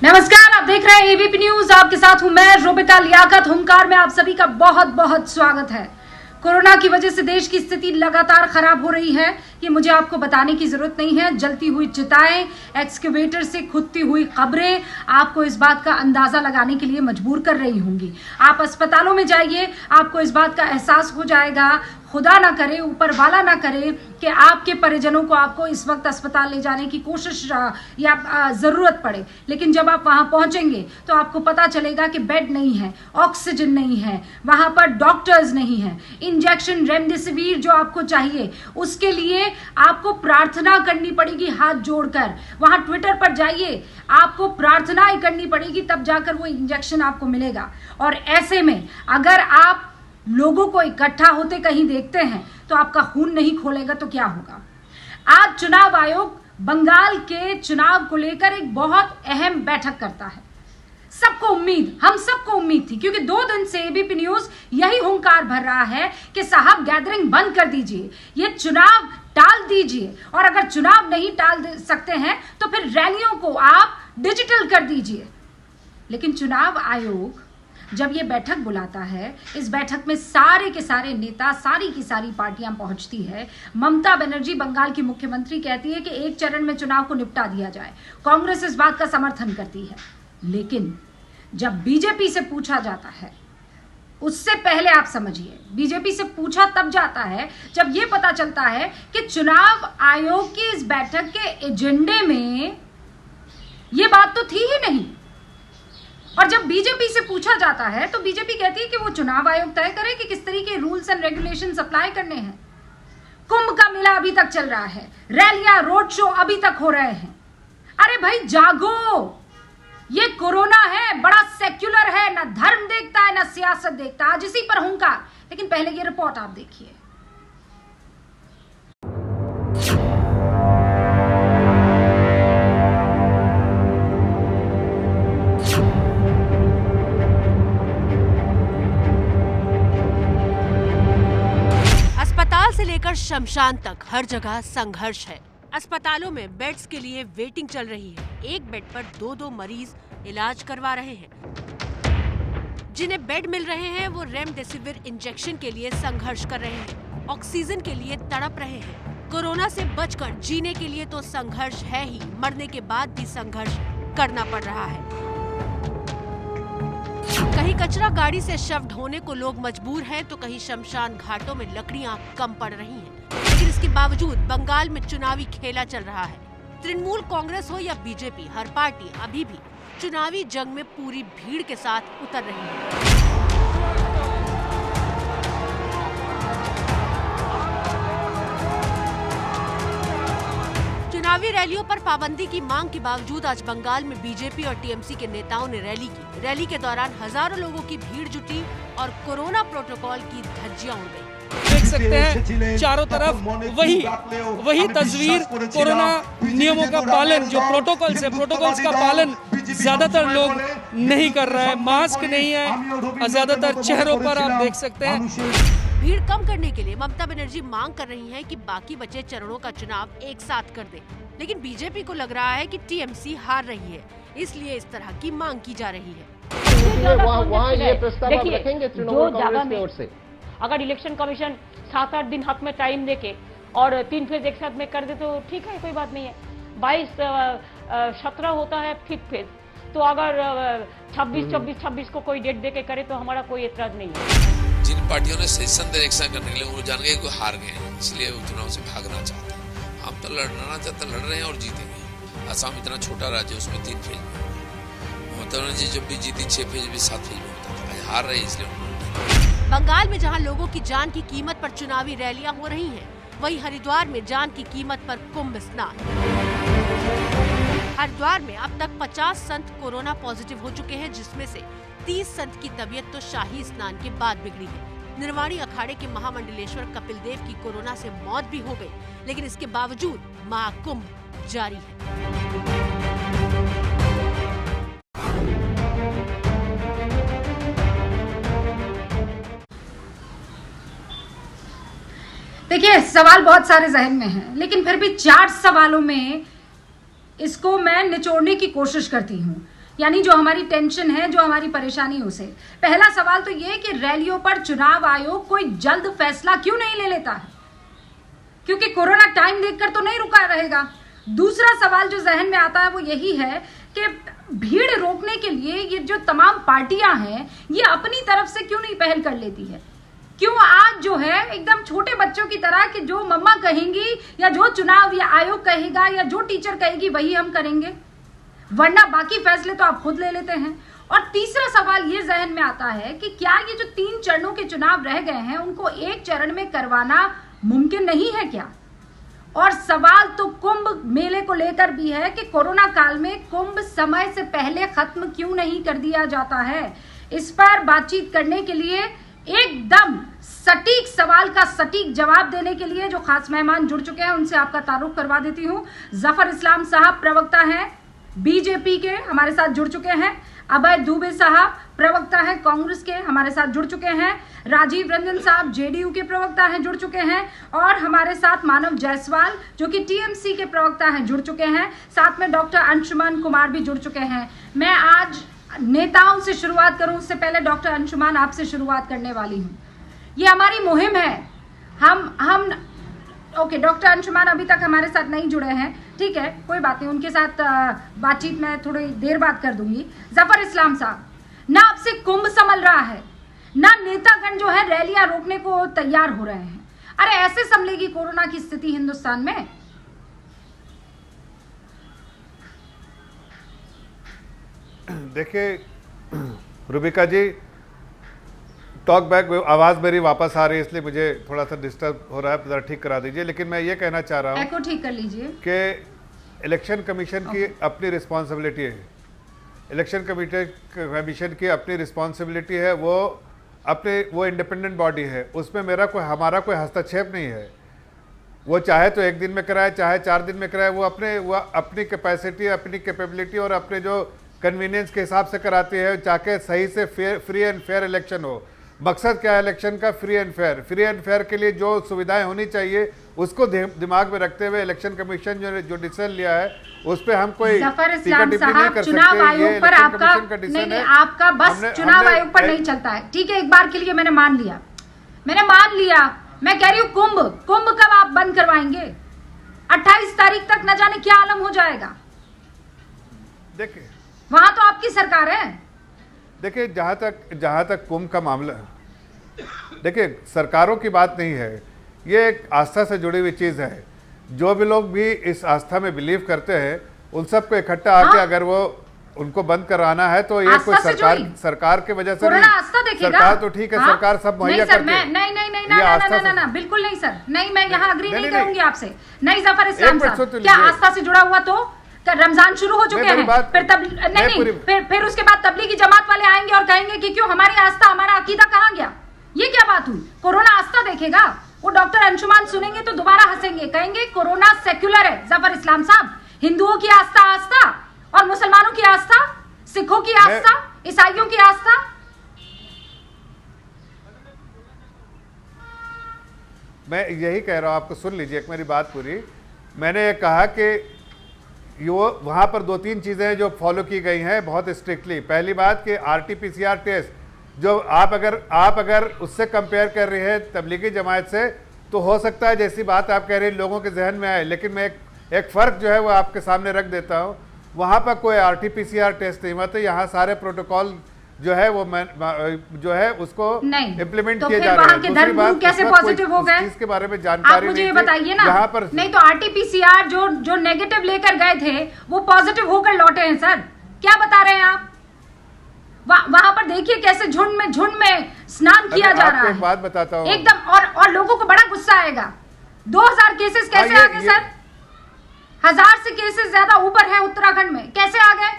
नमस्कार, आप देख रहे हैं एबीपी न्यूज। आपके साथ हूं मैं रुबिका लियाकत। हुंकार में आप सभी का बहुत बहुत स्वागत है। कोरोना की वजह से देश की स्थिति लगातार खराब हो रही है, ये मुझे आपको बताने की जरूरत नहीं है। जलती हुई चिताएं, एक्सकेवेटर से खुदती हुई खबरें आपको इस बात का अंदाजा लगाने के लिए मजबूर कर रही होंगी। आप अस्पतालों में जाइए, आपको इस बात का एहसास हो जाएगा। खुदा ना करे, ऊपर वाला ना करे कि आपके परिजनों को आपको इस वक्त अस्पताल ले जाने की कोशिश या जरूरत पड़े, लेकिन जब आप वहां पहुंचेंगे तो आपको पता चलेगा कि बेड नहीं है, ऑक्सीजन नहीं है, वहां पर डॉक्टर्स नहीं है, इंजेक्शन रेमडेसिविर जो आपको चाहिए उसके लिए आपको प्रार्थना करनी पड़ेगी हाथ जोड़कर। वहां ट्विटर पर जाइए, आपको प्रार्थनाएं करनी पड़ेगी, तब जाकर वो इंजेक्शन आपको मिलेगा। और ऐसे में अगर आप लोगों को इकट्ठा होते कहीं देखते हैं तो आपका खून नहीं खोलेगा तो क्या होगा। आज चुनाव आयोग बंगाल के चुनाव को लेकर एक बहुत अहम बैठक करता है। हम सबको उम्मीद थी, क्योंकि 2 दिन से एबीपी न्यूज यही हुंकार भर रहा है कि साहब गैदरिंग बंद कर दीजिए, ये चुनाव टाल दीजिए, और अगर चुनाव नहीं टाल सकते हैं तो फिर रैलियों को आप डिजिटल कर दीजिए। लेकिन चुनाव आयोग जब ये बैठक बुलाता है, इस बैठक में सारे के सारे नेता, सारी की सारी पार्टियां पहुंचती है। ममता बनर्जी बंगाल की मुख्यमंत्री कहती है कि एक चरण में चुनाव को निपटा दिया जाए। कांग्रेस इस बात का समर्थन करती है। लेकिन जब बीजेपी से पूछा जाता है, उससे पहले आप समझिए, बीजेपी से पूछा तब जाता है जब यह पता चलता है कि चुनाव आयोग की इस बैठक के एजेंडे में यह बात तो थी ही नहीं। और जब बीजेपी से पूछा जाता है तो बीजेपी कहती है कि वो चुनाव आयोग तय करे कि किस तरीके रूल्स एंड रेगुलेशंस अप्लाई करने हैं। कुंभ का मेला अभी तक चल रहा है, रैलियां, रोड शो अभी तक हो रहे हैं। अरे भाई जागो, ये कोरोना है, बड़ा सेक्युलर है, ना धर्म देखता है ना सियासत देखता। आज इसी पर हुंकार। लेकिन पहले ये रिपोर्ट आप देखिए। से लेकर शमशान तक हर जगह संघर्ष है। अस्पतालों में बेड्स के लिए वेटिंग चल रही है। एक बेड पर 2-2 मरीज इलाज करवा रहे हैं। जिन्हें बेड मिल रहे हैं वो रेमडेसिविर इंजेक्शन के लिए संघर्ष कर रहे हैं, ऑक्सीजन के लिए तड़प रहे हैं। कोरोना से बचकर जीने के लिए तो संघर्ष है ही, मरने के बाद भी संघर्ष करना पड़ रहा है। कहीं कचरा गाड़ी से शव ढोने को लोग मजबूर हैं, तो कहीं शमशान घाटों में लकड़ियां कम पड़ रही हैं। लेकिन इसके बावजूद बंगाल में चुनावी खेला चल रहा है। तृणमूल कांग्रेस हो या बीजेपी, हर पार्टी अभी भी चुनावी जंग में पूरी भीड़ के साथ उतर रही है। चुनावी रैलियों पर पाबंदी की मांग के बावजूद आज बंगाल में बीजेपी और टीएमसी के नेताओं ने रैली की। रैली के दौरान हजारों लोगों की भीड़ जुटी और कोरोना प्रोटोकॉल की धज्जियां उड़ गई। देख सकते हैं चारों तरफ वही तस्वीर, कोरोना नियमों का पालन, जो प्रोटोकॉल्स का पालन ज्यादातर लोग नहीं कर रहे हैं। मास्क नहीं है, ज्यादातर चेहरों पर आप देख सकते हैं। भीड़ कम करने के लिए ममता बनर्जी मांग कर रही हैं कि बाकी बचे चरणों का चुनाव एक साथ कर दे। लेकिन बीजेपी को लग रहा है कि टीएमसी हार रही है, इसलिए इस तरह की मांग की जा रही है। देखिए, जो जगह में अगर इलेक्शन कमीशन 7-8 दिन हाथ में टाइम देके और 3 फेज एक साथ में कर दे तो ठीक है, कोई बात नहीं है। 22-17 होता है 5th फेज, तो अगर 26 को कोई डेट देके करे तो हमारा कोई एतराज नहीं है। जिन पार्टियों ने सेशन डायरेक्शन करने के लिए वो जान गए कि हार गए हैं, इसलिए वो चुनाव से भागना चाहते हैं। हम तो लड़ना चाहते, लड़ रहे हैं और जीतेंगे। असम इतना छोटा राज्य, उसमें 3 फेज में ममता बनर्जी जब भी जीती 6 फेज भी 7 फेज में होता था। आज हार रहे इसलिए। बंगाल में जहां लोगों की जान की कीमत पर चुनावी रैलियां हो रही हैं, वहीं हरिद्वार में जान की कीमत पर कुंभ स्नान। हरिद्वार में अब तक 50 संत कोरोना पॉजिटिव हो चुके हैं, जिसमें से 30 संत की तबीयत तो शाही स्नान के बाद बिगड़ी है। निर्वाणी अखाड़े के महामंडलेश्वर कपिल देव की कोरोना से मौत भी हो गई, लेकिन इसके बावजूद महाकुंभ जारी है। देखिए, सवाल बहुत सारे जहन में हैं, लेकिन फिर भी 4 सवालों में इसको मैं निचोड़ने की कोशिश करती हूँ। यानी जो हमारी टेंशन है, जो हमारी परेशानी उसे। पहला सवाल तो ये कि रैलियों पर चुनाव आयोग कोई जल्द फैसला क्यों नहीं ले लेता है, क्योंकि कोरोना टाइम देखकर तो नहीं रुका रहेगा। दूसरा सवाल जो जहन में आता है वो यही है कि भीड़ रोकने के लिए ये जो तमाम पार्टियां हैं ये अपनी तरफ से क्यों नहीं पहल कर लेती है? क्यों आज जो है एकदम छोटे बच्चों की तरह कि जो मम्मा कहेंगी या जो चुनाव या आयोग कहेगा या जो टीचर कहेगी वही हम करेंगे, वरना बाकी फैसले तो आप खुद ले लेते हैं। और तीसरा सवाल ये जहन में आता है कि क्या ये जो 3 चरणों के चुनाव रह गए हैं उनको एक चरण में करवाना मुमकिन नहीं है क्या? और सवाल तो कुंभ मेले को लेकर भी है कि कोरोना काल में कुंभ समय से पहले खत्म क्यों नहीं कर दिया जाता है। इस पर बातचीत करने के लिए एकदम सटीक सवाल का सटीक जवाब देने के लिए जो खास मेहमान जुड़ चुके हैं उनसे आपका तारुफ करवा देती हूं। जफर इस्लाम साहब प्रवक्ता हैं बीजेपी के, हमारे साथ जुड़ चुके हैं। अभय दुबे साहब प्रवक्ता हैं कांग्रेस के, हमारे साथ जुड़ चुके हैं। राजीव रंजन साहब जेडीयू के प्रवक्ता हैं, जुड़ चुके हैं। और हमारे साथ मानव जायसवाल जो कि टीएमसी के प्रवक्ता हैं, जुड़ चुके हैं। साथ में डॉक्टर अंशुमान कुमार भी जुड़ चुके हैं। मैं आज नेताओं से शुरुआत करूं उससे पहले डॉक्टर अंशुमान आपसे शुरुआत करने वाली हूं। ये हमारी मुहिम है। हम ओके, डॉक्टर अंशुमान अभी तक हमारे साथ नहीं जुड़े हैं, ठीक है, कोई बात नहीं, उनके साथ बातचीत मैं थोड़ी देर बाद कर दूंगी। जफर इस्लाम साहब, ना आपसे कुंभ संभल रहा है, ना नेतागण जो है रैलियां रोकने को तैयार हो रहे हैं। अरे ऐसे संभलेगी कोरोना की स्थिति हिंदुस्तान में? देखिए रुबिका जी, टॉक बैक, आवाज़ मेरी वापस आ रही है इसलिए मुझे थोड़ा सा डिस्टर्ब हो रहा है, ज़रा ठीक करा दीजिए। लेकिन मैं ये कहना चाह रहा हूँ, एको ठीक कर लीजिए, कि इलेक्शन कमीशन की अपनी रिस्पॉन्सिबिलिटी है। इलेक्शन कमीशन की अपनी रिस्पॉन्सिबिलिटी है, वो इंडिपेंडेंट बॉडी है, उसमें हमारा कोई हस्तक्षेप नहीं है। वो चाहे तो 1 दिन में कराए, चाहे 4 दिन में कराए, वो अपनी कैपेसिटी, अपनी कैपेबिलिटी और अपने जो कन्वीनियंस के हिसाब से कराती है, चाहे सही से फ्री एंड फेयर इलेक्शन हो। मकसद क्या है इलेक्शन का? Free and fair. Free and fair के लिए जो सुविधाएं होनी चाहिए उसको दिमाग में रखते हुए इलेक्शन कमीशन जो डिसीजन लिया है उस पे हम कोई चुनाव आयोग पर आपका बस चुनाव आयोग पर नहीं चलता है, ठीक है, एक बार के लिए मैंने मान लिया। मैं कह रही हूँ कुंभ कब आप बंद करवाएंगे? 28 तारीख तक न जाने क्या आलम हो जाएगा। देखिए वहां तो आपकी सरकार है। देखिए जहाँ तक कुंभ का मामला, देखिए सरकारों की बात नहीं है, ये एक आस्था से जुड़ी हुई चीज़ है। जो भी लोग भी इस आस्था में बिलीव करते हैं उन सबको इकट्ठा आके अगर वो उनको बंद कराना है तो ये कोई सरकार की वजह से नहीं। सरकार तो ठीक है, सरकार सब मुहैया करती है। नहीं, बिल्कुल नहीं सर, नहीं, मैं यहाँ अग्री नहीं करूंगी आपसे। नहीं जफर इस्लाम साहब, क्या आस्था से जुड़ा हुआ तो रमजान शुरू हो चुके हैं, फिर उसके बाद तबलीगी जमात वाले आएंगे और कहेंगे कि क्यों हमारी आस्था, हमारा अकीदा कहाँ गया? ये क्या बात हुई? कोरोना आस्था देखेगा? वो डॉक्टर अंशुमान सुनेंगे तो दोबारा हंसेंगे, कहेंगे कोरोना सेक्युलर है। जफर इस्लाम साहब, हिंदुओं की आस्था और मुसलमानों की आस्था, सिखों की आस्था, ईसाइयों की आस्था। मैं यही कह रहा हूं, आपको सुन लीजिए एक मेरी बात पूरी। मैंने ये कहा कि वहाँ पर 2-3 चीज़ें जो फॉलो की गई हैं बहुत स्ट्रिक्टली। पहली बात कि RT-PCR टेस्ट जो आप अगर उससे कंपेयर कर रहे हैं तबलीगी जमात से, तो हो सकता है जैसी बात आप कह रहे हैं लोगों के जहन में आए, लेकिन मैं एक फ़र्क जो है वो आपके सामने रख देता हूँ। वहाँ पर कोई RT-PCR टेस्ट नहीं हुआ, तो यहाँ सारे प्रोटोकॉल जो है वो जो है उसको इम्प्लीमेंट किए जा रहे हैं। दूसरी बात, कैसे पॉजिटिव हो गए इसके बारे में जानकारी मुझे बताइए ना। यहाँ पर नहीं तो RT-PCR जो नेगेटिव लेकर गए थे वो पॉजिटिव होकर लौटे हैं सर, क्या बता रहे हैं आप? वहां पर देखिए कैसे झुंड में स्नान किया जा रहा है। एक बात बताता हूँ एकदम, और लोगों को बड़ा गुस्सा आएगा। 2000 केसेस कैसे आ गए सर? 1000 से केसेस ज्यादा ऊपर है उत्तराखंड में, कैसे आ गए?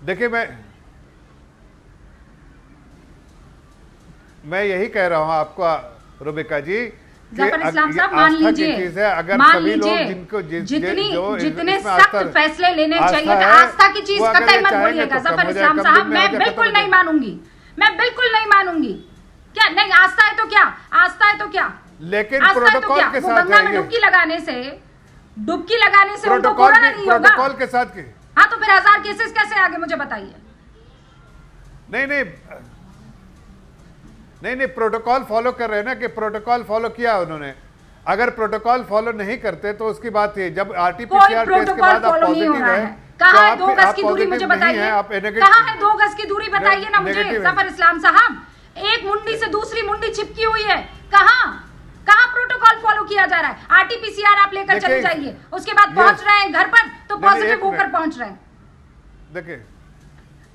देखिए मैं यही कह रहा हूं आपको रुबिका जी, जफर इस्लाम साहब मान लीजिए, अगर सभी लोग जिनको जितने सख्त फैसले लेने चाहिए, आस्था की चीज कतई मत बोलिएगा जफर इस्लाम साहब, मैं बिल्कुल नहीं मानूंगी। क्या नहीं? आस्था है तो क्या? लेकिन प्रोटोकॉल के साथ डुबकी लगाने से उनको कोरोना नहीं होगा। प्रोटोकॉल के साथ हाँ तो फिर 1000 केसेस कैसे आगे, मुझे बताइए। नहीं, प्रोटोकॉल फॉलो कर रहे हैं ना, कि प्रोटोकॉल फॉलो किया उन्होंने। अगर प्रोटोकॉल फॉलो नहीं करते तो उसकी बात है, जब आरटीपीसीआर टेस्ट के बाद आप पॉजिटिव है, कहाँ है 2 गज की दूरी, मुझे बताइए। कहाँ है 2 गज की दूरी, बताइए ना मुझे जफर इस्लाम साहब। एक मुंडी से दूसरी मुंडी चिपकी हुई है, कहाँ प्रोटोकॉल फॉलो किया जा रहा है? आरटीपीसीआर आप लेकर चले जाइए, उसके बाद पहुंच रहे हैं घर पर तो पॉजिटिव होकर पहुंच रहे हैं। देखिए,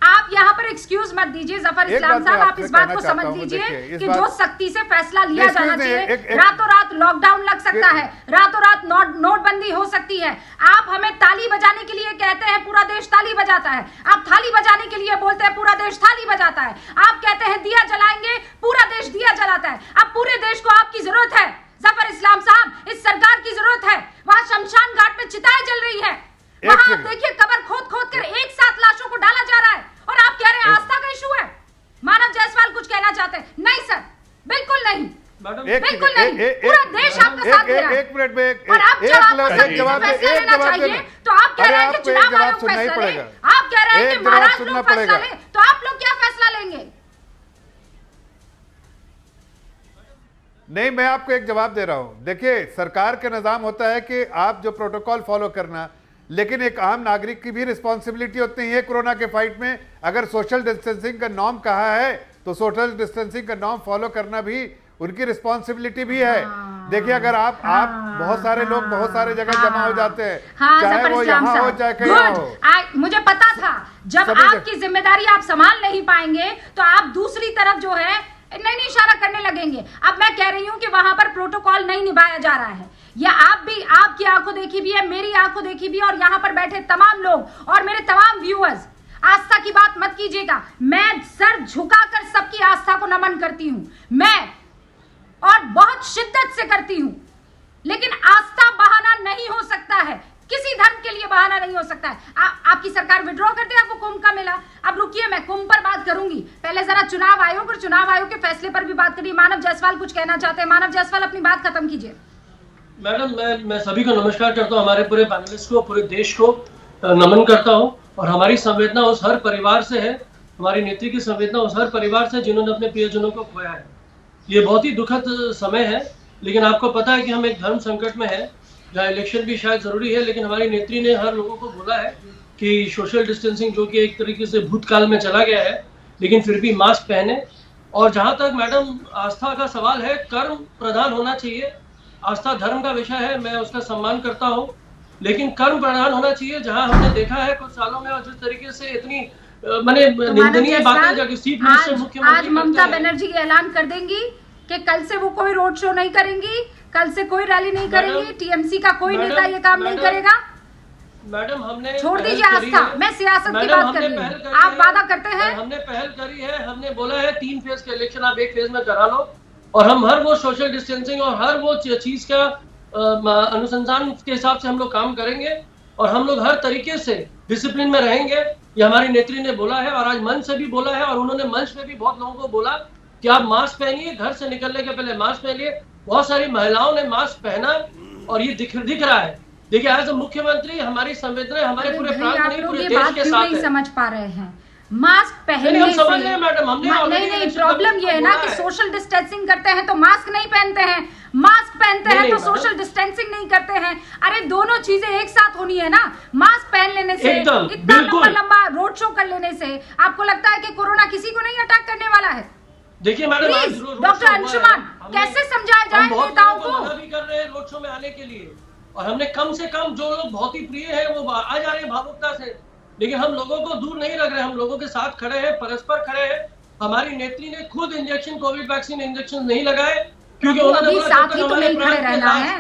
आप यहाँ पर एक्सक्यूज मत दीजिए जफर इस्लाम साहब, आप इस बात को समझ लीजिए कि जो सख्ती से फैसला लिया जाना चाहिए, रातों रात लॉकडाउन लग सकता है, रातों रात नोटबंदी हो सकती है। आप हमें ताली बजाने के लिए कहते हैं, पूरा देश ताली बजाता है। आप थाली बजाने के लिए बोलते हैं, पूरा देश थाली बजाता है। आप कहते हैं दिया जलाएंगे, पूरा देश दिया जलाता है। अब पूरे देश को आपकी जरूरत है जफर इस्लाम साहब, इस सरकार की जरूरत है। वहां शमशान घाट में चिताएं जल रही है, वहां आप देखिए कब्र खोद कर एक साथ लाशों को डाला जा रहा है, और आप कह रहे हैं आस्था का इशू है। मानव जायसवाल कुछ कहना चाहते हैं? नहीं सर, बिल्कुल नहीं, बिल्कुल नहीं। पूरा देश आपका साथ दे रहा है। एक मिनट में और अब जब आपको फैसला लेना चाहिए तो आप कह रहे हैं कि चुनाव आयोग फैसला ले, आप कह रहे हैं कि महाराष्ट्र लोग फैसला ले, तो आप लोग क्या फैसला लेंगे? नहीं, मैं आपको एक जवाब दे रहा हूं। देखिए, सरकार का निजाम होता है कि आप जो प्रोटोकॉल फॉलो करना, लेकिन एक आम नागरिक की भी रिस्पॉन्सिबिलिटी होती है कोरोना के फाइट में। अगर सोशल डिस्टेंसिंग का नॉर्म कहा है तो सोशल डिस्टेंसिंग का नॉर्म फॉलो करना भी उनकी रिस्पॉन्सिबिलिटी भी है। देखिए, अगर आप बहुत सारे लोग बहुत सारे जगह जमा हो जाते हैं, चाहे वो यहाँ हो चाहे कहीं हो। मुझे पता था जब आपकी जिम्मेदारी आप संभाल नहीं पाएंगे तो आप दूसरी तरफ जो है नहीं इशारा करने लगेंगे। अब मैं कह रही हूं कि वहां पर प्रोटोकॉल नहीं निभाया जा रहा है, या आप भी, आपकी आंखों देखी भी है, मेरी आंखों देखी भी, और यहाँ पर बैठे तमाम लोग और मेरे तमाम व्यूअर्स, आस्था की बात मत कीजिएगा। मैं सर झुकाकर सबकी आस्था को नमन करती हूं, मैं, और बहुत शिद्दत से करती हूं, लेकिन आस्था बहाना नहीं हो सकता है, किसी धर्म के लिए बहाना नहीं हो सकता है। आपकी सरकार विड्रॉ कर दे, आपको कुंभ का मिला। अब रुकिए, मैं कुंभ पर बात करूंगी, पहले जरा चुनाव आयोग और चुनाव आयोग के फैसले पर भी बात करिए। मानव जायसवाल कुछ कहना चाहते हैं, मानव जायसवाल अपनी बात खत्म कीजिए। मैडम, मैं सभी को नमस्कार करता हूँ, हमारे पूरे पैनलिस्ट को, पूरे देश को नमन करता हूँ। और हमारी संवेदना उस हर परिवार से है, हमारी नेत्री की संवेदना उस हर परिवार से जिन्होंने अपने प्रियजनों को खोया है। ये बहुत ही दुखद समय है, लेकिन आपको पता है कि हम एक धर्म संकट में है, जहाँ इलेक्शन भी शायद जरूरी है, लेकिन हमारी नेत्री ने हर लोगों को बोला है कि सोशल डिस्टेंसिंग, जो कि एक तरीके से भूतकाल में चला गया है, लेकिन फिर भी मास्क पहने। और जहाँ तक मैडम आस्था का सवाल है, कर्म प्रधान होना चाहिए। आस्था धर्म का विषय है, मैं उसका सम्मान करता हूँ, लेकिन कर्म प्रधान होना चाहिए। जहाँ हमने देखा है कुछ सालों में, और जिस तरीके से इतनी निंदनीय बातें जब चीफ मिनिस्टर, मुख्यमंत्री, आज ममता बनर्जी ऐलान कर देंगी कि कल से वो कोई रोड शो नहीं करेंगी, कल से कोई रैली नहीं करेंगी, टीएमसी का कोई नेता ये काम नहीं करेगा। मैडम, हमने छोड़ दीजिए आस्था, मैं सियासत की बात कर रही हूँ। आप वादा करते हैं, हमने पहल करी है, हमने बोला है 3 फेज के इलेक्शन आप 1 फेज में करा लो, और हम हर वो सोशल डिस्टेंसिंग और हर वो चीज का अनुसंधान के हिसाब से हम लोग काम करेंगे, और हम लोग हर तरीके से डिसिप्लिन में रहेंगे। ये हमारी नेत्री ने बोला है, और आज मंच से भी बोला है, और उन्होंने मंच पे भी बहुत लोगों को बोला कि आप मास्क पहनिए, घर से निकलने के पहले मास्क पहनिए। बहुत सारी महिलाओं ने मास्क पहना, और ये दिख रहा है। देखिए, एज मुख्यमंत्री हमारी संवेदना हमारे पूरे प्रांत नहीं, पूरे देश के साथ नहीं समझ पा रहे हैं। मास्क पहनने से मैडम, नहीं, प्रॉब्लम ये है ना कि सोशल डिस्टेंसिंग करते हैं तो मास्क नहीं पहनते हैं, मास्क पहनते हैं तो सोशल डिस्टेंसिंग नहीं करते हैं। अरे दोनों चीजें एक साथ होनी है ना। मास्क पहन लेने से, इतना लंबा रोड शो कर लेने से आपको लगता है कि कोरोना किसी को नहीं अटैक करने वाला है? देखिए मैडम, डॉक्टर अंशुमान, कैसे समझाया जाए नेताओं को? भी कर रहे हैं रोड शो में आने के लिए, और हमने कम से कम जो लोग बहुत ही प्रिय है वो आ जा रहे हैं भावुकता से, लेकिन हम लोगों को दूर नहीं रख रहे, हम लोगों के साथ खड़े हैं, परस्पर खड़े हैं। हमारी नेत्री ने खुद इंजेक्शन, कोविड वैक्सीन इंजेक्शन नहीं लगाए, क्योंकि उन्होंने साथ ही तो नहीं खड़े रहना है।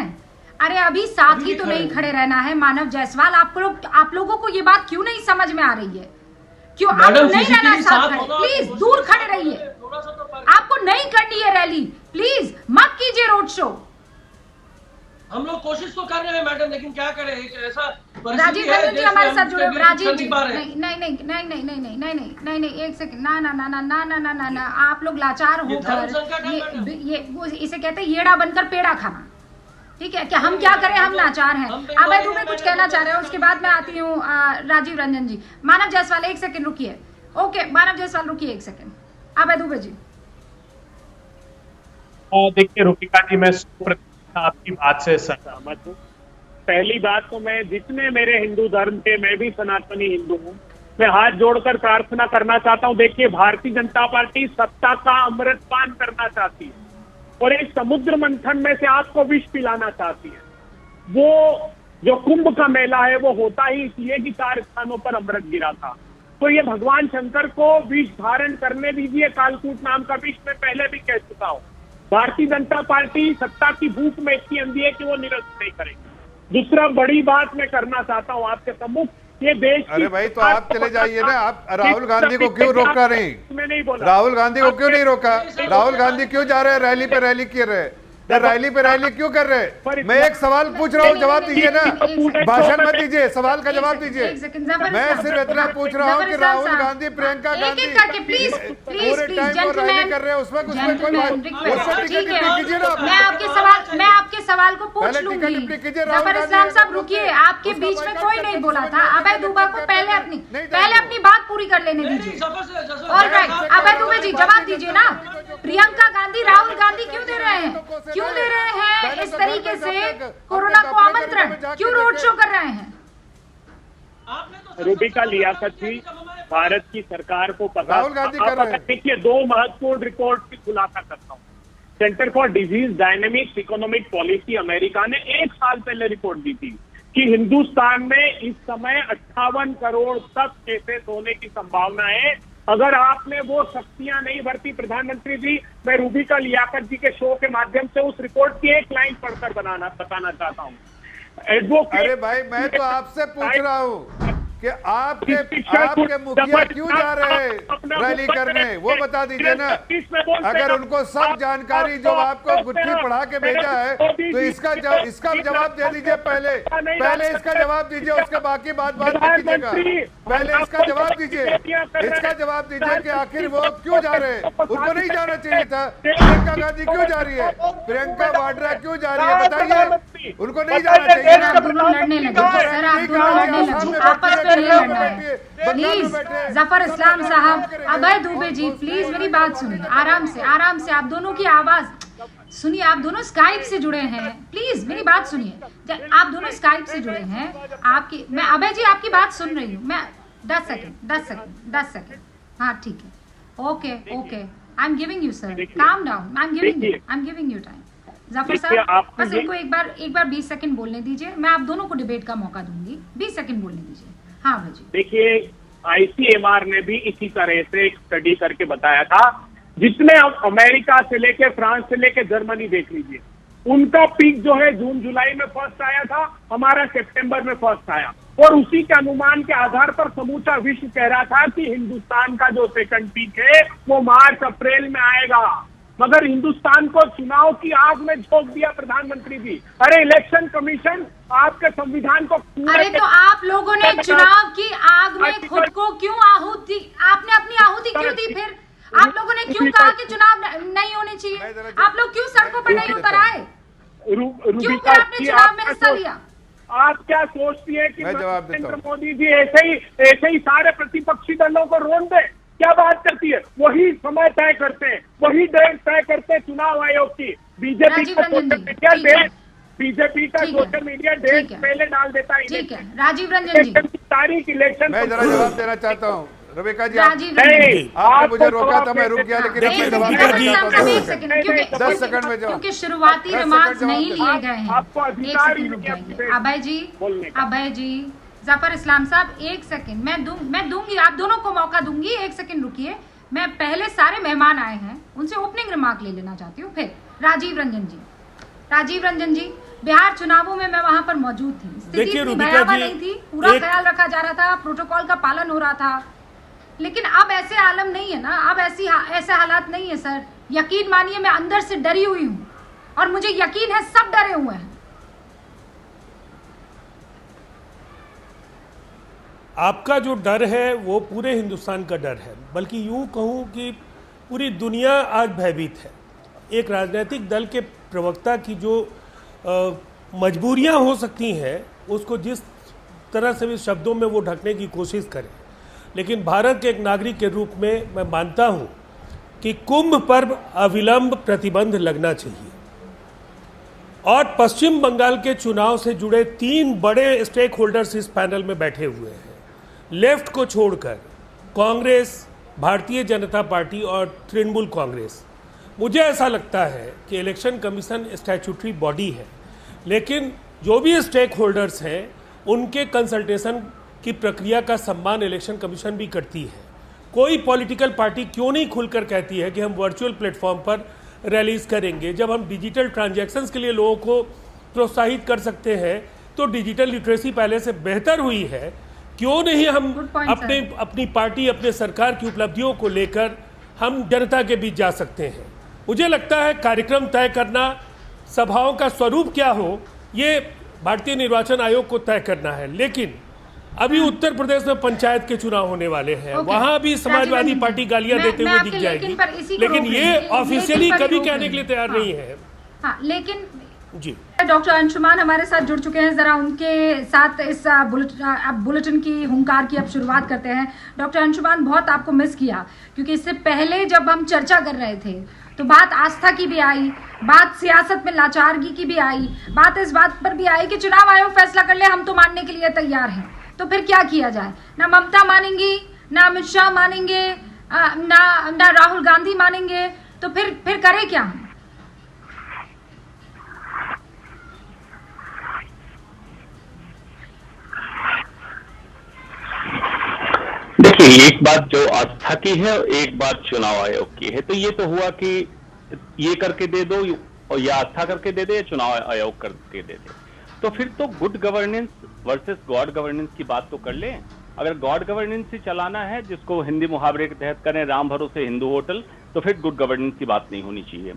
अरे अभी साथ ही तो नहीं खड़े रहना है। मानव जायसवाल, आप लोगों को ये बात क्यों नहीं समझ में आ रही है? क्यों आप नहीं रहना है साथ खड़े? प्लीज दूर खड़े रहिए। आपको नहीं करनी है रैली, प्लीज मत कीजिए रोड शो। हम लोग कोशिश तो कर रहे हैं मैडम, लेकिन क्या करें, ऐसा राजीव रंजन जी हमारे साथ जुड़े। राजीव जी, नहीं, एक सेकंड, ना, आप लोग लाचार होकर ये इसे कहते हैं येड़ा बनकर पेड़ा खाना। ठीक है, क्या हम क्या करें, हम लाचार हैं। अभय दुबे कुछ कहना चाह रहे हैं, उसके बाद मैं आती हूँ राजीव रंजन जी। मानव जायसवाल 1 सेकंड रुकिए। ओके मानव जायसवाल रुकिए 1 सेकंड। अभय दुबे जी। देखिए रूपिका जी, मैं 100% आपकी बात से सहमत हूँ। पहली बात तो मैं जितने मेरे हिंदू धर्म के, मैं भी सनातनी हिंदू हूँ, मैं हाथ जोड़कर प्रार्थना करना चाहता हूँ। देखिए भारतीय जनता पार्टी सत्ता का अमृतपान करना चाहती है और एक समुद्र मंथन में से आपको विष पिलाना चाहती है। वो जो कुंभ का मेला है वो होता ही इसलिए कि 4 स्थानों पर अमृत गिरा था। तो ये भगवान शंकर को विष धारण करने दीजिए। कालकूट नाम का विष मैं पहले भी कह चुका हूँ। भारतीय जनता पार्टी सत्ता की भूख में इतनी अंधी है कि वो निरस्त नहीं करेगी। दूसरा बड़ी बात मैं करना चाहता हूँ आपके सम्मुख, ये देश। अरे भाई तो आप चले जाइए ना, आप राहुल गांधी को क्यों रोका नहीं? मैं नहीं बोला राहुल गांधी को क्यों नहीं रोका? राहुल गांधी क्यों जा रहे हैं रैली पे रैली किए रहे? रैली पे रैली क्यों कर रहे? मैं एक सवाल पूछ रहा हूँ, जवाब दीजिए ना, भाषण मत दीजिए, सवाल का जवाब दीजिए। मैं सिर्फ इतना पूछ रहा हूँ कि राहुल गांधी, प्रियंका गांधी पूरे टाइम पर रैली कर रहे हैं, उसमें कोई कीजिए ना। मैं आपके सवाल को पूछ लूंगी। जफर इस्लाम साहब रुकिए, आपके बीच में कोई नहीं बोला था। अभय दुबे को पहले अपनी बात पूरी कर लेने दीजिए। ऑलराइट अभय दुबे जी जवाब दीजिए ना। प्रियंका गांधी राहुल गांधी क्यों दे रहे हैं, क्यों दे रहे हैं इस तरीके से कोरोना को आमंत्रण, क्यों रोड शो कर रहे हैं? रूबिका लियाकत जी, भारत की सरकार को पता, राहुल गांधी कर रहे हैं। देखिए 2 महत्वपूर्ण रिपोर्ट की खुलासा करता हूँ। Centre for disease dynamics economic policy America ने 1 साल पहले रिपोर्ट दी थी कि हिंदुस्तान में इस समय 58 करोड़ तक केसेस होने की संभावना है। अगर आपने वो शक्तियां नहीं बरती प्रधानमंत्री जी, मैं रूबिका लियाकत जी के शो के माध्यम से उस रिपोर्ट की एक लाइन पढ़कर बताना चाहता हूँ। अरे भाई मैं तो आपसे पूछ रहा हूँ कि आपके मुखिया क्यों जा रहे हैं रैली करने, वो बता दीजिए ना। अगर उनको सब जानकारी जो आपको गुत्थी पढ़ा के भेजा है तो इसका जवाब दे दीजिए। पहले इसका जवाब दीजिए, उसके बाकी बात कीजिएगा। पहले इसका जवाब दीजिए कि आखिर वो क्यों जा रहे हैं। उनको नहीं जाना चाहिए था। प्रियंका गांधी क्यों जा रही है, प्रियंका वाड्रा क्यों जा रही है, बताइए। उनको नहीं जाना चाहिए ना। आप दोनों लड़ने लगे सर, आप दोनों लड़ने लगे, आपस में नहीं लड़ना है। प्लीज जफर इस्लाम साहब, अभय दुबे जी प्लीज मेरी बात सुनिए, आराम से आप दोनों की आवाज सुनिए। आप दोनों स्काइप से जुड़े हैं, प्लीज मेरी बात सुनिए। आप दोनों स्काइप से जुड़े हैं, मैं अभय जी आपकी बात सुन रही हूँ। मैं 10 सेकंड। हाँ ठीक है, okay I am giving you sir, calm down, I am giving you time. Zafar साहब बस इनको एक बार 20 सेकंड बोलने दीजिए। मैं आप दोनों को डिबेट का मौका दूंगी, 20 सेकंड बोलने दीजिए। हाँ भाई। देखिए ICMR ने भी इसी तरह से एक स्टडी करके बताया था। जितने अमेरिका से लेके फ्रांस से लेके जर्मनी देख लीजिए, उनका पीक जो है जून जुलाई में फर्स्ट आया था, हमारा सितंबर में फर्स्ट आया। और उसी के अनुमान के आधार पर समूचा विश्व कह रहा था कि हिंदुस्तान का जो सेकंड पीक है वो मार्च अप्रैल में आएगा। मगर हिंदुस्तान को चुनाव की आग में झोंक दिया प्रधानमंत्री जी। अरे इलेक्शन कमीशन आपके संविधान को, अरे तो आप लोगों ने चुनाव की आग में खुद को क्यों आहुति, आपने अपनी आहुति क्यों दी? फिर आप लोगों ने क्यों कहा कि चुनाव नहीं होने चाहिए? आप लोग क्यों सड़कों पर नहीं उतर आए? क्यों फिर आपने चुनाव में हिस्सा लिया? आप क्या सोचती है कि नरेंद्र मोदी जी ऐसे ही सारे प्रतिपक्षी दलों को रोन दे? क्या बात करती है? वही समय तय करते हैं, वही डेट तय करते हैं चुनाव आयोग की। बीजेपी का सोशल मीडिया डेट पहले डाल देता है। ठीक है राजीव रंजन जी, तारीख इलेक्शन। मैं जरा जवाब देना चाहता हूँ रविका जी। आपने मुझे रोका था, मैं रुक गया, लेकिन अपने जवाब देना चाहता हूँ। 10 सेकंड में जवाब, क्योंकि शुरुआती रिमार्क्स नहीं लिए गए हैं। एक सेकंड रुक जाइए अभय जी जफर इस्लाम साहब 1 सेकंड मैं दूंगी, आप दोनों को मौका दूंगी। 1 सेकंड रुकिए, मैं पहले सारे मेहमान आए हैं उनसे ओपनिंग रिमार्क ले लेना चाहती हूँ। फिर राजीव रंजन जी बिहार चुनावों में मैं वहां पर मौजूद थी, स्थिति इतनी भयावह नहीं थी, पूरा ख्याल रखा जा रहा था, प्रोटोकॉल का पालन हो रहा था। लेकिन अब ऐसे आलम नहीं है ना, अब ऐसे हालात नहीं है सर। यकीन मानिए मैं अंदर से डरी हुई हूँ और मुझे यकीन है सब डरे हुए हैं। आपका जो डर है वो पूरे हिंदुस्तान का डर है, बल्कि यूँ कहूँ कि पूरी दुनिया आज भयभीत है। एक राजनीतिक दल के प्रवक्ता की जो मजबूरियां हो सकती हैं, उसको जिस तरह से भी शब्दों में वो ढकने की कोशिश करें, लेकिन भारत के एक नागरिक के रूप में मैं मानता हूं कि कुंभ पर्व अविलंब प्रतिबंध लगना चाहिए। और पश्चिम बंगाल के चुनाव से जुड़े 3 बड़े स्टेक होल्डर्स इस पैनल में बैठे हुए हैं। लेफ्ट को छोड़कर कांग्रेस, भारतीय जनता पार्टी और तृणमूल कांग्रेस। मुझे ऐसा लगता है कि इलेक्शन कमीशन स्टैट्यूटरी बॉडी है, लेकिन जो भी स्टेक होल्डर्स हैं उनके कंसल्टेशन की प्रक्रिया का सम्मान इलेक्शन कमीशन भी करती है। कोई पॉलिटिकल पार्टी क्यों नहीं खुलकर कहती है कि हम वर्चुअल प्लेटफॉर्म पर रैलीज करेंगे? जब हम डिजिटल ट्रांजैक्शंस के लिए लोगों को प्रोत्साहित कर सकते हैं तो डिजिटल लिटरेसी पहले से बेहतर हुई है। क्यों नहीं हम अपनी पार्टी, अपने सरकार की उपलब्धियों को लेकर हम जनता के बीच जा सकते हैं? मुझे लगता है कार्यक्रम तय करना, सभाओं का स्वरूप क्या हो, ये भारतीय निर्वाचन आयोग को तय करना है। लेकिन अभी उत्तर प्रदेश में पंचायत के चुनाव होने वाले हैं, वहां भी समाजवादी पार्टी गालियां देते हुए दिख जाएगी, लेकिन ये ऑफिशियली कभी कहने के लिए तैयार नहीं है। हाँ, लेकिन जी डॉक्टर अंशुमान हमारे साथ जुड़ चुके हैं, जरा उनके साथ इस बुलेटिन की हुंकार की अब शुरुआत करते हैं। डॉक्टर अंशुमान, बहुत आपको मिस किया, क्योंकि इससे पहले जब हम चर्चा कर रहे थे तो बात आस्था की भी आई, बात सियासत में लाचारगी की भी आई, बात इस बात पर भी आई कि चुनाव आयोग फैसला कर ले, हम तो मानने के लिए तैयार हैं। तो फिर क्या किया जाए? ना ममता मानेंगी, ना अमित शाह मानेंगे, ना राहुल गांधी मानेंगे, तो फिर करें क्या हम? देखिए, एक बात जो आस्था की है और एक बात चुनाव आयोग की है। तो ये तो हुआ कि ये करके दे दो, और या आस्था करके दे दे या चुनाव आयोग करके दे दे। तो फिर तो good governance versus God governance की बात तो कर लें। अगर गॉड गवर्नेंस ही चलाना है, जिसको हिंदी मुहावरे के तहत करें राम भरोसे हिंदू होटल, तो फिर गुड गवर्नेंस की बात नहीं होनी चाहिए।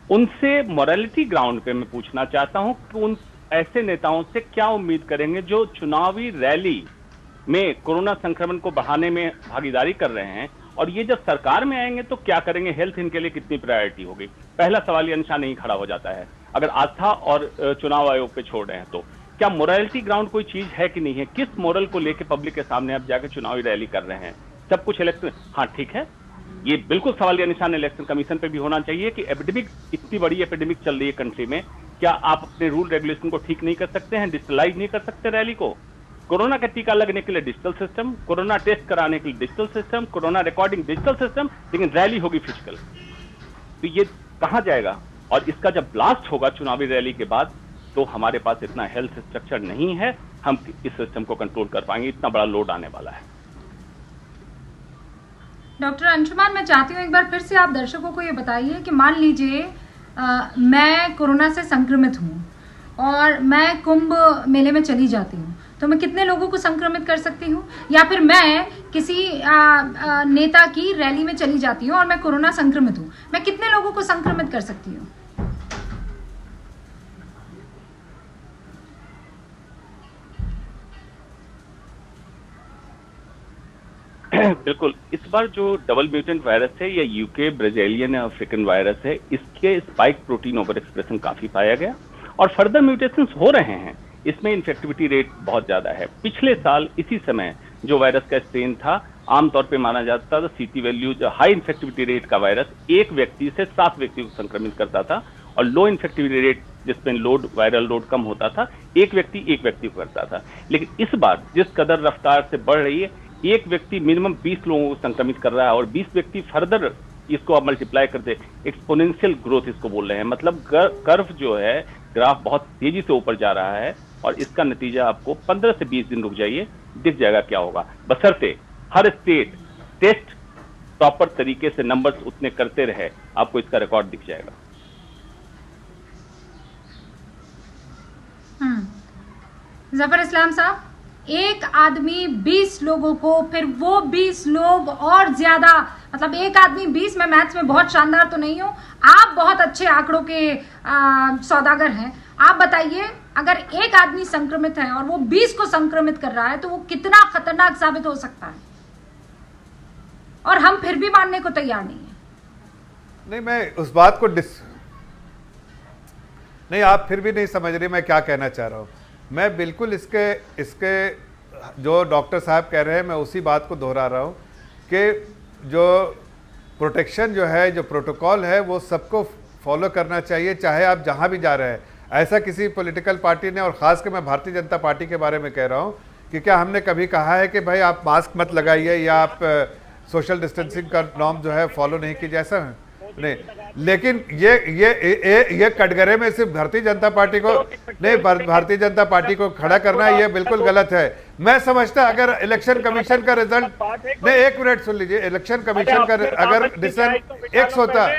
उनसे मोरालिटी ग्राउंड पे मैं पूछना चाहता हूं कि उन ऐसे नेताओं से क्या उम्मीद करेंगे जो चुनावी रैली में कोरोना संक्रमण को बढ़ाने में भागीदारी कर रहे हैं, और ये जब सरकार में आएंगे तो क्या करेंगे? हेल्थ इनके लिए कितनी प्रायोरिटी होगी? पहला सवाल ये निशान नहीं खड़ा हो जाता है अगर आस्था और चुनाव आयोग पे छोड़ रहे हैं। तो क्या मोरालिटी ग्राउंड कोई चीज है कि नहीं है? किस मोरल को लेके पब्लिक के सामने आप जाकर चुनावी रैली कर रहे हैं? सब कुछ इलेक्शन, हाँ ठीक है, ये बिल्कुल सवाल या निशान इलेक्शन कमीशन पे भी होना चाहिए कि एपिडेमिक, इतनी बड़ी एपिडेमिक चल रही है कंट्री में, क्या आप अपने रूल रेगुलेशन को ठीक नहीं कर सकते हैं? डिजिटलाइज नहीं कर सकते रैली को? कोरोना का टीका लगने के लिए डिजिटल सिस्टम, कोरोना टेस्ट कराने के लिए digital system, corona recording digital system, लेकिन रैली होगी फिजिकल। तो ये कहां जाएगा? और इसका जब ब्लास्ट होगा चुनावी रैली के बाद, तो हमारे पास इतना हेल्थ स्ट्रक्चर नहीं है, हम इस सिस्टम को कंट्रोल कर पाएंगे, इतना बड़ा लोड आने वाला है। डॉक्टर अंशुमान, मैं चाहती हूँ एक बार फिर से आप दर्शकों को ये बताइए कि मान लीजिए मैं कोरोना से संक्रमित हूँ और मैं कुंभ मेले में चली जाती हूँ, तो मैं कितने लोगों को संक्रमित कर सकती हूँ? या फिर मैं किसी नेता की रैली में चली जाती हूँ और मैं कोरोना संक्रमित हूँ, मैं कितने लोगों को संक्रमित कर सकती हूँ? बिल्कुल, इस बार जो डबल म्यूटेंट वायरस है या यूके ब्राजीलियन अफ्रीकन वायरस है, इसके स्पाइक प्रोटीन ओवर एक्सप्रेशन काफी पाया गया और फर्दर म्यूटेशंस हो रहे हैं। इसमें इन्फेक्टिविटी रेट बहुत ज्यादा है। पिछले साल इसी समय जो वायरस का स्ट्रेन था, आमतौर पे माना जाता था सीटी वैल्यू, जो हाई इन्फेक्टिविटी रेट का वायरस एक व्यक्ति से 7 व्यक्ति को संक्रमित करता था, और लो इन्फेक्टिविटी रेट जिसमें लोड, वायरल लोड कम होता था, एक व्यक्ति को करता था। लेकिन इस बार जिस कदर रफ्तार से बढ़ रही है, एक व्यक्ति मिनिमम 20 लोगों को संक्रमित कर रहा है और 20 व्यक्ति फर्दर इसको आप मल्टीप्लाई करते, एक्सपोनेंशियल ग्रोथ इसको बोल रहे हैं। मतलब कर्व जो है, ग्राफ बहुत तेजी से ऊपर जा रहा है, और इसका नतीजा आपको 15 से 20 दिन रुक जाइए, दिख जाएगा क्या होगा। बशर्ते हर स्टेट टेस्ट प्रॉपर तरीके से नंबर्स उतने करते रहे, आपको इसका रिकॉर्ड दिख जाएगा। जफर इस्लाम साहब, एक आदमी 20 लोगों को, फिर वो 20 लोग और ज्यादा, मतलब एक आदमी 20, मैं मैथ्स में बहुत शानदार तो नहीं हूं, आप बहुत अच्छे आंकड़ों के सौदागर हैं, आप बताइए अगर एक आदमी संक्रमित है और वो 20 को संक्रमित कर रहा है तो वो कितना खतरनाक साबित हो सकता है? और हम फिर भी मानने को तैयार नहीं है। नहीं, मैं उस बात को नहीं, आप फिर भी नहीं समझ रही मैं क्या कहना चाह रहा हूँ। मैं बिल्कुल इसके जो डॉक्टर साहब कह रहे हैं मैं उसी बात को दोहरा रहा हूँ कि जो प्रोटेक्शन जो है, जो प्रोटोकॉल है, वो सबको फॉलो करना चाहिए, चाहे आप जहाँ भी जा रहे हैं। ऐसा किसी पॉलिटिकल पार्टी ने, और ख़ास कर मैं भारतीय जनता पार्टी के बारे में कह रहा हूँ, कि क्या हमने कभी कहा है कि भाई आप मास्क मत लगाइए या आप सोशल डिस्टेंसिंग का नॉर्म जो है फॉलो नहीं कीजिए, ऐसा है नहीं। लेकिन ये कटघरे में सिर्फ भारतीय जनता पार्टी को नहीं, भारतीय जनता पार्टी को खड़ा करना ये बिल्कुल गलत है। मैं समझता अगर इलेक्शन कमीशन का रिजल्ट नहीं, 1 मिनट सुन लीजिए, इलेक्शन कमीशन का अगर डिसीजन X होता,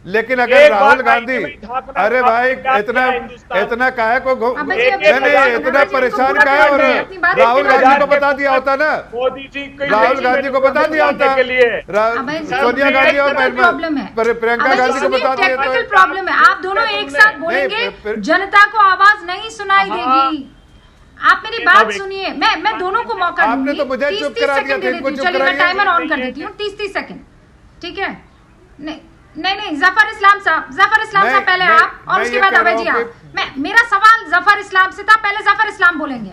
लेकिन अगर राहुल गांधी, अरे भाई इतना काहे को इतना परेशान काहे हो रहे हैं? राहुल गांधी को बता दिया होता ना, राहुल गांधी को बता दिया होता, सोनिया गांधी और प्रियंका गांधी को बता दिया। टेक्निकल प्रॉब्लम है, आप दोनों एक साथ बोलेंगे, जनता को आवाज नहीं सुनाई देगी। आप मेरी बात सुनिए, मैं दोनों को मौका दूंगी। आपने तो मुझे चुप करा दिया, चलिए मैं टाइमर ऑन कर देती हूँ, 30 सेकंड, ठीक है? नहीं, जफर इस्लाम साहब पहले आप, और उसके बाद अभय जी आप। मेरा सवाल जफर इस्लाम से था, पहले जफर इस्लाम बोलेंगे।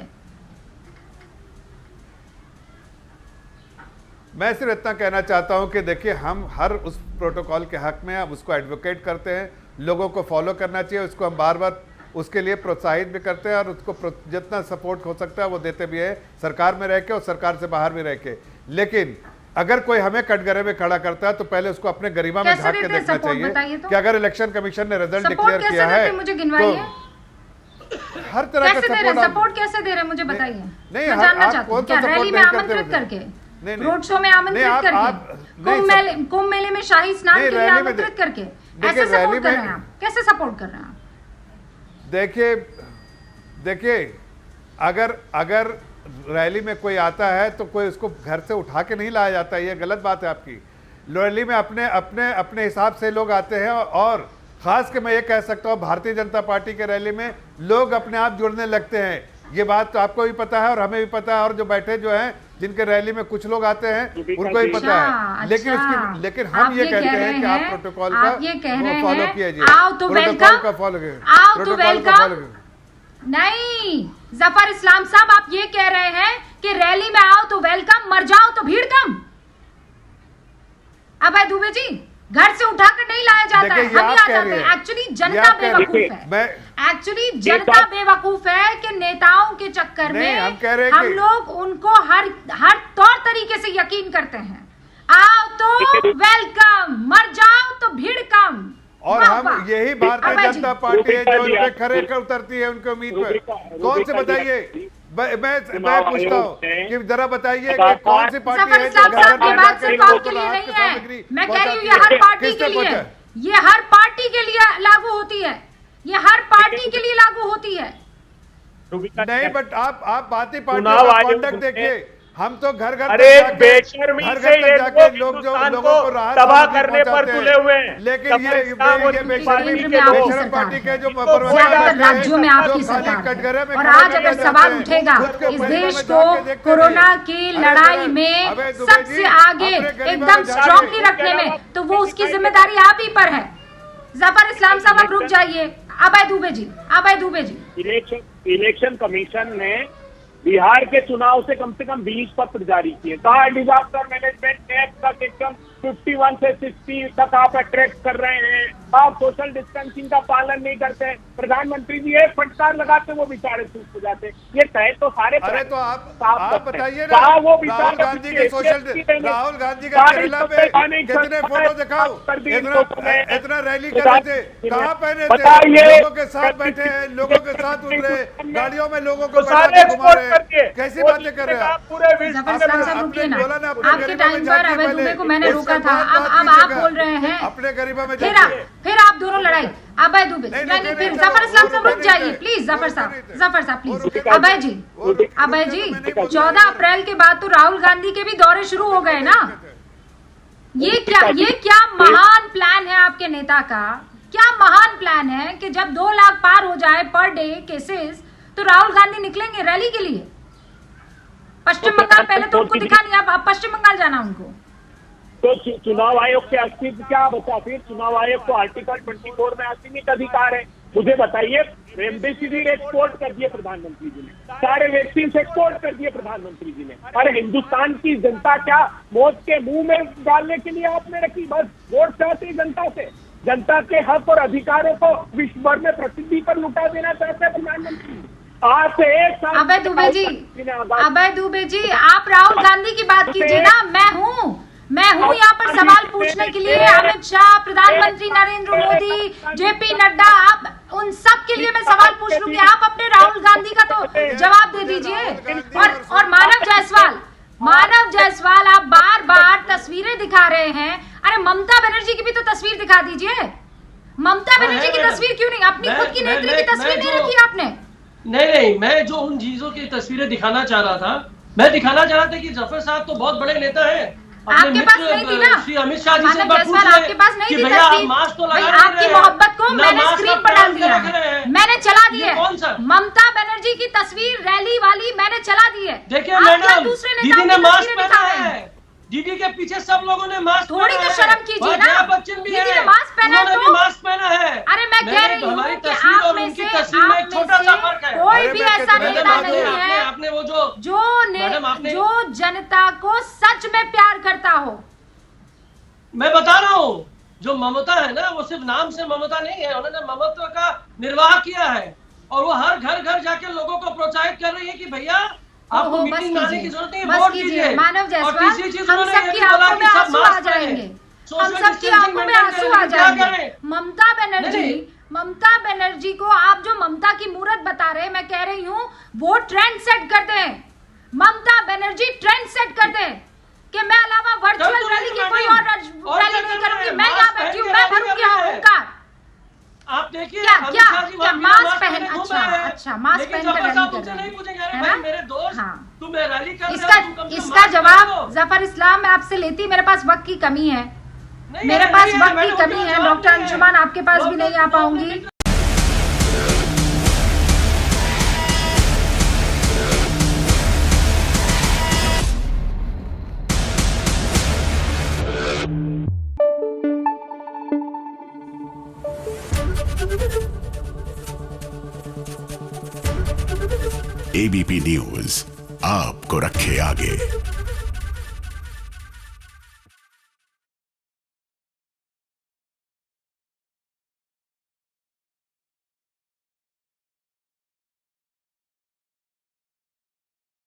मैं सिर्फ इतना कहना चाहता हूं कि देखिए, हम हर उस प्रोटोकॉल के हक में, हम उसको एडवोकेट करते हैं, लोगों को फॉलो करना चाहिए, उसको हम बार बार उसके लिए प्रोत्साहित भी करते हैं, और उसको जितना सपोर्ट हो सकता है वो देते भी है, सरकार में रह के और सरकार से बाहर भी रह के। लेकिन अगर कोई हमें कटघरे में खड़ा करता है तो पहले उसको अपने गरिमा में झांक के देखना चाहिए कि अगर इलेक्शन कमीशन ने रिजल्ट डिक्लेयर किया है तो हर तरह का सपोर्ट कैसे दे रहे मुझे बताइए। नहीं, जानना चाहती हूं, क्या रैली में आमंत्रित करके, रोड शो में आमंत्रित करके, कुंभ मेले में शाही स्नान के लिए आमंत्रित करके, ऐसे सपोर्ट कर रहे हैं आप? कैसे सपोर्ट कर रहे हैं आप? देखिए, अगर रैली में कोई आता है तो कोई उसको घर से उठा के नहीं लाया जाता, ये गलत बात है आपकी। रैली में अपने हिसाब से लोग आते हैं, और खास के मैं ये कह सकता हूँ भारतीय जनता पार्टी के रैली में लोग अपने आप जुड़ने लगते हैं। ये बात तो आपको भी पता है और हमें भी पता है, और जो बैठे जो हैं जिनके रैली में कुछ लोग आते हैं उनको भी पता है। लेकिन हम ये कहते हैं कि आप प्रोटोकॉल का फॉलो कीजिए, प्रोटोकॉल का फॉलो। नहीं, जफर इस्लाम साहब, आप ये कह रहे हैं कि रैली में आओ तो वेलकम, मर जाओ तो भीड़ कम। अभय दुबे जी, घर से उठाकर नहीं लाया जाता है, हम ही आ जाते हैं। एक्चुअली जनता बेवकूफ है कि नेताओं के चक्कर में हम लोग उनको हर तौर तरीके से यकीन करते हैं। आओ तो वेलकम, मर जाओ तो भीड़ कम। और हम यही भारतीय जनता पार्टी है जो इनपे खरे कर उतरती है उनके उम्मीद पर। कौन से बताइए, मैं पूछता हूँ कि जरा बताइए कि कौन सी पार्टी है जो ये बात सिर्फ आपके लिए नहीं है, मैं कह रही हूँ ये हर पार्टी के लिए, ये हर पार्टी के लिए लागू होती है, ये हर पार्टी के लिए लागू होती है। नहीं, बट आप बाती पार्टी का कॉन्डक्ट देखिए, हम तो घर बेशर्मी से ये लोग जो लोगों को राहत तबाह करने पर तुले हुए हैं। लेकिन ये बेशर्म पार्टी के जो राज्यों में आपकी सरकार, और आज अगर सवाल उठेगा इस देश को कोरोना की लड़ाई में सबसे आगे एकदम स्ट्रांगली रखने में, तो वो उसकी जिम्मेदारी आप ही पर है। जफर इस्लाम साहब, आप रुक जाइए। अभय दुबे जी, इलेक्शन कमीशन ने बिहार के चुनाव से कम 20 पत्र जारी किए। कहा डिजास्टर मैनेजमेंट एक्ट का सेक्शन 51 से 60 तक आप अट्रैक्ट कर रहे हैं, आप सोशल डिस्टेंसिंग का पालन नहीं करते। प्रधानमंत्री जी एक फटकार लगाते वो बेचारे चूप हो जाते। ये तय तो सारे, अरे तो आप बताइए ना, वो राहुल गांधी के राहुल गांधी का केरला पे कितने फोटो दिखाओ, इतना रैली कर रहे थे, कहाँ पहने थे, लोगों के साथ बैठे हैं, लोगों के साथ उतरे, गाड़ियों में लोगों को घुमा रहे, कैसी बातें कर रहे हैं आप? आपके टाइम पर अभय दुबे को मैंने रोका था, अब आप बोल रहे हैं अपने गरीबा में, फिर आप दोनों लड़ाई। अभय दुबे, नहीं, फिर जफर इस्लाम साहब रुक जाइए प्लीज, जफर साहब प्लीज। अभय जी 14 अप्रैल के बाद तो राहुल गांधी के भी दौरे शुरू हो गए ना। ये क्या महान प्लान है आपके नेता का? क्या महान प्लान है कि जब 2 लाख पार हो जाए पर डे केसेस तो राहुल गांधी निकलेंगे रैली के लिए पश्चिम बंगाल। पहले तो उनको दिखा नहीं, आप पश्चिम बंगाल जाना उनको। तो चुनाव आयोग के अस्तित्व क्या बचा फिर? चुनाव आयोग को आर्टिकल 24 में असीमित अधिकार है मुझे बताइए, रेमडेसिविर एक्सपोर्ट कर दिए प्रधानमंत्री जी ने, सारे वैक्सीन एक्सपोर्ट कर दिए प्रधानमंत्री जी ने। अरे हिंदुस्तान की जनता क्या मौत के मुंह में डालने के लिए आपने रखी? बस वोट चाहते हैं जनता से, जनता के हक और अधिकारों को विश्व भर में प्रसिद्धि पर लुटा देना चाहते हैं प्रधानमंत्री। आज से 1 साल अभय दुबे जी, आप राहुल गांधी की बात कीजिए ना। मैं हूँ यहाँ पर सवाल पूछने के लिए। अमित शाह, प्रधानमंत्री नरेंद्र मोदी, जेपी नड्डा, आप उन सब के लिए मैं सवाल पूछ लूंगी। आप अपने राहुल गांधी का तो जवाब दे दीजिए। और मानव जायसवाल, आप बार बार तस्वीरें दिखा रहे हैं। अरे ममता बनर्जी की भी तो तस्वीर दिखा दीजिए। ममता बनर्जी की तस्वीर क्यों नहीं? अपनी खुद की नेत्री की तस्वीर नहीं रखी आपने? नहीं, मैं जो उन चीजों की तस्वीरें दिखाना चाह रहा था, मैं दिखाना चाह रहा था कि जफर साहब तो बहुत बड़े नेता है। आपके पास नहीं थी ना? श्री अमित शाह जी से मानव जायसवाल, आपके पास नहीं थी तस्वीर? भाई आपकी मोहब्बत को मैंने स्क्रीन पर डाल दिया है, मैंने चला दी है। ममता बनर्जी की तस्वीर रैली वाली मैंने चला दी है। देखिए मैडम, दीदी ने मास्क पहना है, दीदी के पीछे सब लोगों ने मास्क थोड़ी तो शर्म कीजिए ना। बच्चन भी दीदी ने मास्क पहना है तो मास्क पहना है। अरे मैं कह रही हूँ कि आप में से कोई भी ऐसा नेता नहीं है आपने वो जो जनता को सच में प्यार करता हो। मैं बता रहा हूँ, जो ममता है ना, वो सिर्फ नाम से ममता नहीं है, उन्होंने ममत्व का निर्वाह किया है और वो हर घर जाके लोगों को प्रोत्साहित कर रही है कि भैया आपको मीटिंग में आने की जरूरत नहीं है, वोट कीजिए। मानव जायसवाल, हम सबकी आंखों में आंसू आ जाएंगे, हम सबकी आंखों में आंसू आ जाएंगे। ममता बनर्जी को आप जो ममता की मूरत बता रहे हैं, मैं कह रही हूँ वो ट्रेंड सेट करते हैं। ममता बनर्जी ट्रेंड सेट करते हैं कि मैं अलावा वर्चुअल रैली की कोई और रैली नहीं करूंगी, मैं यहाँ बैठी हूँ, मैं भरूंगी हुंकार। आप देखिए क्या मास्क पहन, अच्छा मास्क पहन कर रैली कर रहे हैं ना? मेरे दोस्त, तुम रैली कर इसका जवाब जफर इस्लाम मैं आपसे लेती। मेरे पास वक्त की कमी है, मेरे पास वक्त की कमी है। डॉक्टर अंशुमान, आपके पास भी नहीं आ पाऊंगी। एबीपी न्यूज आपको रखे आगे।